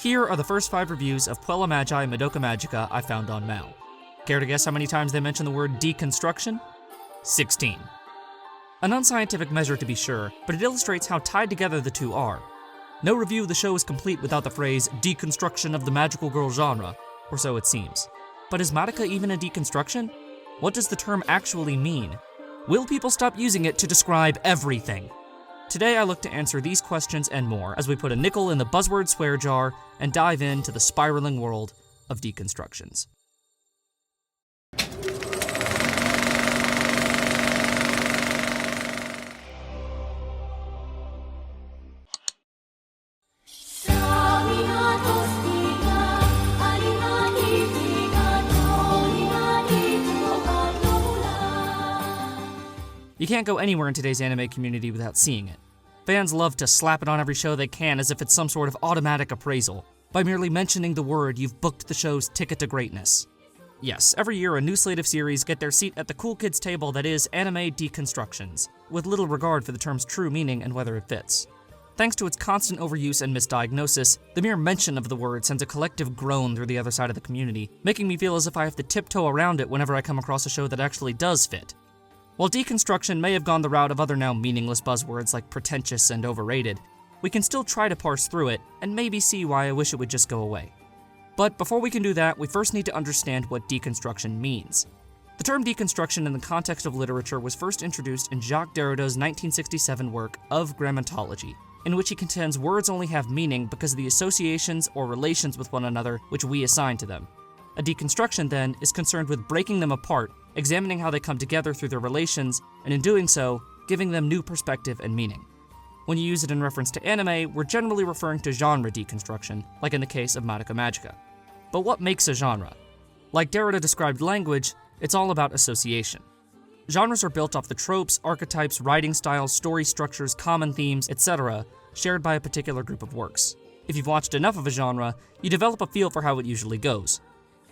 Here are the first 5 reviews of Puella Magi Madoka Magica I found on Mal. Care to guess how many times they mention the word deconstruction? 16. An unscientific measure to be sure, but it illustrates how tied together the two are. No review of the show is complete without the phrase deconstruction of the magical girl genre, or so it seems. But is Madoka even a deconstruction? What does the term actually mean? Will people stop using it to describe everything? Today I look to answer these questions and more as we put a nickel in the buzzword swear jar and dive into the spiraling world of deconstructions. You can't go anywhere in today's anime community without seeing it. Fans love to slap it on every show they can as if it's some sort of automatic appraisal. By merely mentioning the word, you've booked the show's ticket to greatness. Yes, every year a new slate of series get their seat at the cool kids table that is anime deconstructions, with little regard for the term's true meaning and whether it fits. Thanks to its constant overuse and misdiagnosis, the mere mention of the word sends a collective groan through the other side of the community, making me feel as if I have to tiptoe around it whenever I come across a show that actually does fit. While deconstruction may have gone the route of other now meaningless buzzwords like pretentious and overrated, we can still try to parse through it and maybe see why I wish it would just go away. But before we can do that, we first need to understand what deconstruction means. The term deconstruction in the context of literature was first introduced in Jacques Derrida's 1967 work Of Grammatology, in which he contends words only have meaning because of the associations or relations with one another which we assign to them. A deconstruction, then, is concerned with breaking them apart, examining how they come together through their relations, and in doing so, giving them new perspective and meaning. When you use it in reference to anime, we're generally referring to genre deconstruction, like in the case of Madoka Magica. But what makes a genre? Like Derrida described language, it's all about association. Genres are built off the tropes, archetypes, writing styles, story structures, common themes, etc., shared by a particular group of works. If you've watched enough of a genre, you develop a feel for how it usually goes.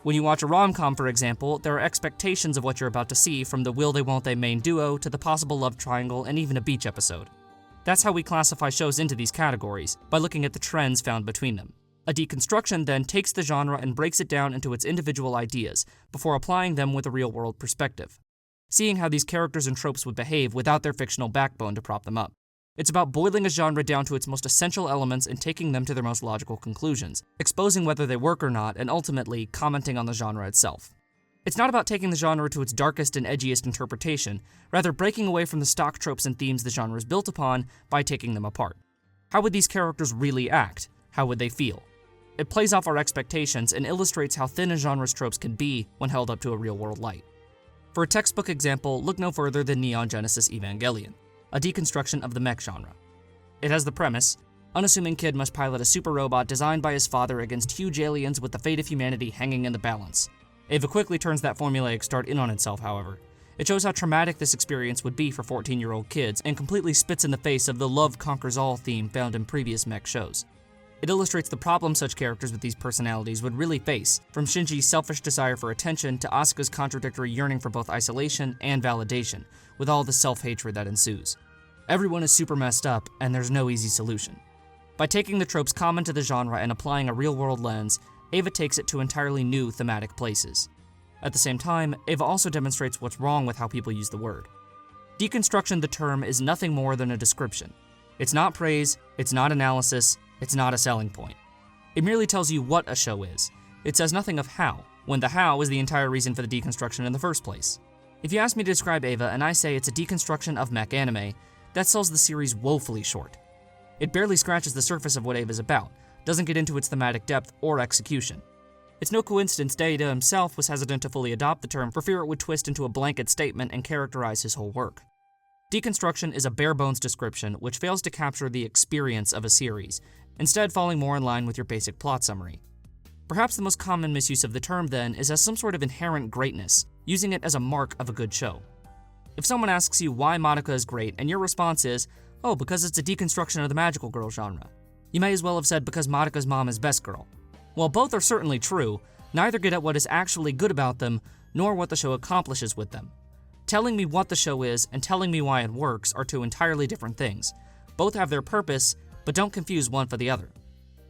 When you watch a rom-com, for example, there are expectations of what you're about to see, from the will-they-won't-they main duo to the possible love triangle and even a beach episode. That's how we classify shows into these categories, by looking at the trends found between them. A deconstruction then takes the genre and breaks it down into its individual ideas, before applying them with a real-world perspective. Seeing how these characters and tropes would behave without their fictional backbone to prop them up. It's about boiling a genre down to its most essential elements and taking them to their most logical conclusions, exposing whether they work or not, and ultimately commenting on the genre itself. It's not about taking the genre to its darkest and edgiest interpretation, rather breaking away from the stock tropes and themes the genre is built upon by taking them apart. How would these characters really act? How would they feel? It plays off our expectations and illustrates how thin a genre's tropes can be when held up to a real-world light. For a textbook example, look no further than Neon Genesis Evangelion, a deconstruction of the mech genre. It has the premise: unassuming kid must pilot a super robot designed by his father against huge aliens with the fate of humanity hanging in the balance. Eva quickly turns that formulaic start in on itself, however. It shows how traumatic this experience would be for 14-year-old kids, and completely spits in the face of the love conquers all theme found in previous mech shows. It illustrates the problem such characters with these personalities would really face, from Shinji's selfish desire for attention to Asuka's contradictory yearning for both isolation and validation, with all the self-hatred that ensues. Everyone is super messed up, and there's no easy solution. By taking the tropes common to the genre and applying a real-world lens, Eva takes it to entirely new thematic places. At the same time, Eva also demonstrates what's wrong with how people use the word. Deconstruction, the term, is nothing more than a description. It's not praise, it's not analysis, it's not a selling point. It merely tells you what a show is. It says nothing of how, when the how is the entire reason for the deconstruction in the first place. If you ask me to describe Eva and I say it's a deconstruction of mech anime, that sells the series woefully short. It barely scratches the surface of what Eva is about, doesn't get into its thematic depth or execution. It's no coincidence Derrida himself was hesitant to fully adopt the term for fear it would twist into a blanket statement and characterize his whole work. Deconstruction is a bare-bones description which fails to capture the experience of a series, instead falling more in line with your basic plot summary. Perhaps the most common misuse of the term, then, is as some sort of inherent greatness, using it as a mark of a good show. If someone asks you why Madoka is great, and your response is, oh, because it's a deconstruction of the magical girl genre, you may as well have said because Madoka's mom is best girl. While both are certainly true, neither get at what is actually good about them, nor what the show accomplishes with them. Telling me what the show is and telling me why it works are two entirely different things. Both have their purpose, but don't confuse one for the other.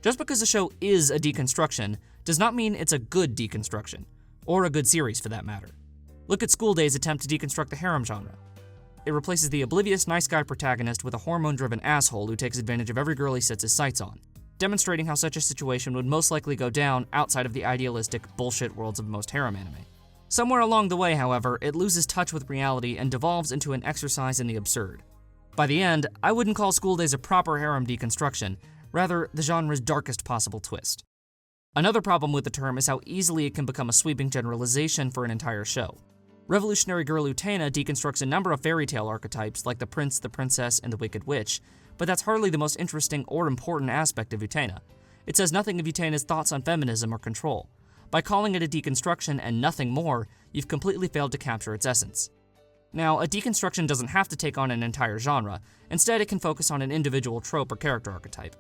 Just because a show is a deconstruction does not mean it's a good deconstruction, or a good series for that matter. Look at School Days' attempt to deconstruct the harem genre. It replaces the oblivious nice guy protagonist with a hormone-driven asshole who takes advantage of every girl he sets his sights on, demonstrating how such a situation would most likely go down outside of the idealistic bullshit worlds of most harem anime. Somewhere along the way, however, it loses touch with reality and devolves into an exercise in the absurd. By the end, I wouldn't call School Days a proper harem deconstruction, rather the genre's darkest possible twist. Another problem with the term is how easily it can become a sweeping generalization for an entire show. Revolutionary Girl Utena deconstructs a number of fairy tale archetypes like the prince, the princess, and the wicked witch, but that's hardly the most interesting or important aspect of Utena. It says nothing of Utena's thoughts on feminism or control. By calling it a deconstruction and nothing more, you've completely failed to capture its essence. Now, a deconstruction doesn't have to take on an entire genre. Instead, it can focus on an individual trope or character archetype.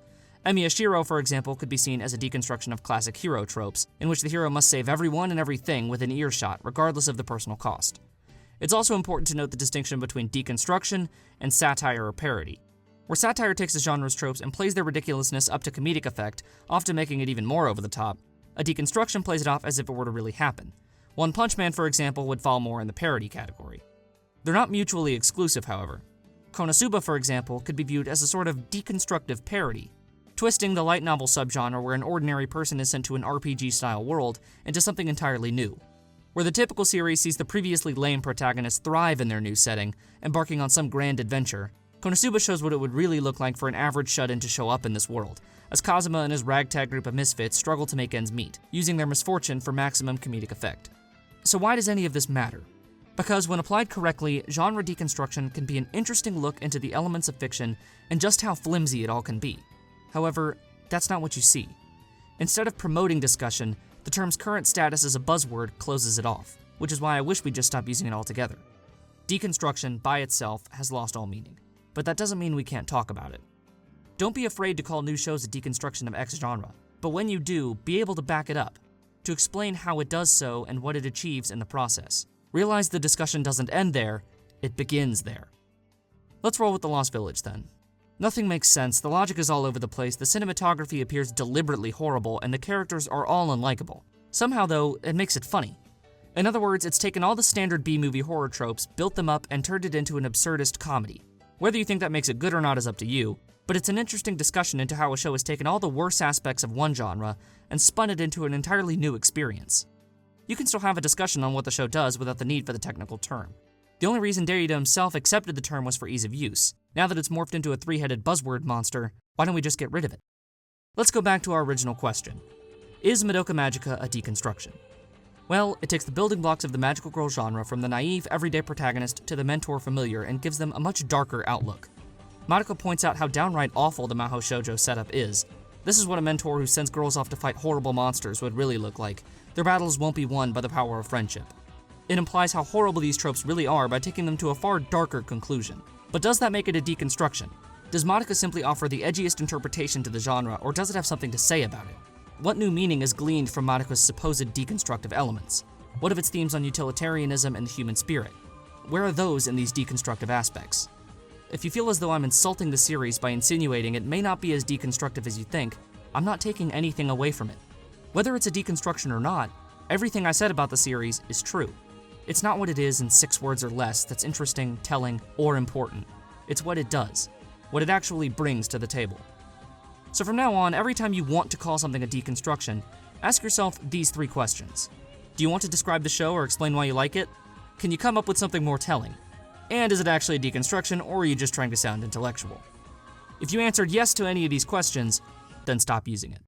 Emiya Shiro, for example, could be seen as a deconstruction of classic hero tropes, in which the hero must save everyone and everything within earshot, regardless of the personal cost. It's also important to note the distinction between deconstruction and satire or parody. Where satire takes the genre's tropes and plays their ridiculousness up to comedic effect, often making it even more over the top, a deconstruction plays it off as if it were to really happen. One Punch Man, for example, would fall more in the parody category. They're not mutually exclusive, however. Konosuba, for example, could be viewed as a sort of deconstructive parody, twisting the light novel subgenre where an ordinary person is sent to an RPG-style world into something entirely new. Where the typical series sees the previously lame protagonists thrive in their new setting, embarking on some grand adventure, Konosuba shows what it would really look like for an average shut-in to show up in this world, as Kazuma and his ragtag group of misfits struggle to make ends meet, using their misfortune for maximum comedic effect. So why does any of this matter? Because when applied correctly, genre deconstruction can be an interesting look into the elements of fiction and just how flimsy it all can be. However, that's not what you see. Instead of promoting discussion, the term's current status as a buzzword closes it off, which is why I wish we'd just stop using it altogether. Deconstruction, by itself, has lost all meaning, but that doesn't mean we can't talk about it. Don't be afraid to call new shows a deconstruction of X genre, but when you do, be able to back it up, to explain how it does so and what it achieves in the process. Realize the discussion doesn't end there, it begins there. Let's roll with The Lost Village then. Nothing makes sense, the logic is all over the place, the cinematography appears deliberately horrible, and the characters are all unlikable. Somehow, though, it makes it funny. In other words, it's taken all the standard B-movie horror tropes, built them up, and turned it into an absurdist comedy. Whether you think that makes it good or not is up to you, but it's an interesting discussion into how a show has taken all the worst aspects of one genre and spun it into an entirely new experience. You can still have a discussion on what the show does without the need for the technical term. The only reason Derrida himself accepted the term was for ease of use. Now that it's morphed into a three-headed buzzword monster, why don't we just get rid of it? Let's go back to our original question. Is Madoka Magica a deconstruction? Well, it takes the building blocks of the magical girl genre from the naive, everyday protagonist to the mentor familiar and gives them a much darker outlook. Madoka points out how downright awful the Mahou Shoujo setup is. This is what a mentor who sends girls off to fight horrible monsters would really look like. Their battles won't be won by the power of friendship. It implies how horrible these tropes really are by taking them to a far darker conclusion. But does that make it a deconstruction? Does Madoka simply offer the edgiest interpretation to the genre, or does it have something to say about it? What new meaning is gleaned from Madoka's supposed deconstructive elements? What of its themes on utilitarianism and the human spirit? Where are those in these deconstructive aspects? If you feel as though I'm insulting the series by insinuating it may not be as deconstructive as you think, I'm not taking anything away from it. Whether it's a deconstruction or not, everything I said about the series is true. It's not what it is in 6 words or less that's interesting, telling, or important. It's what it does, what it actually brings to the table. So from now on, every time you want to call something a deconstruction, ask yourself these 3 questions. Do you want to describe the show or explain why you like it? Can you come up with something more telling? And is it actually a deconstruction, or are you just trying to sound intellectual? If you answered yes to any of these questions, then stop using it.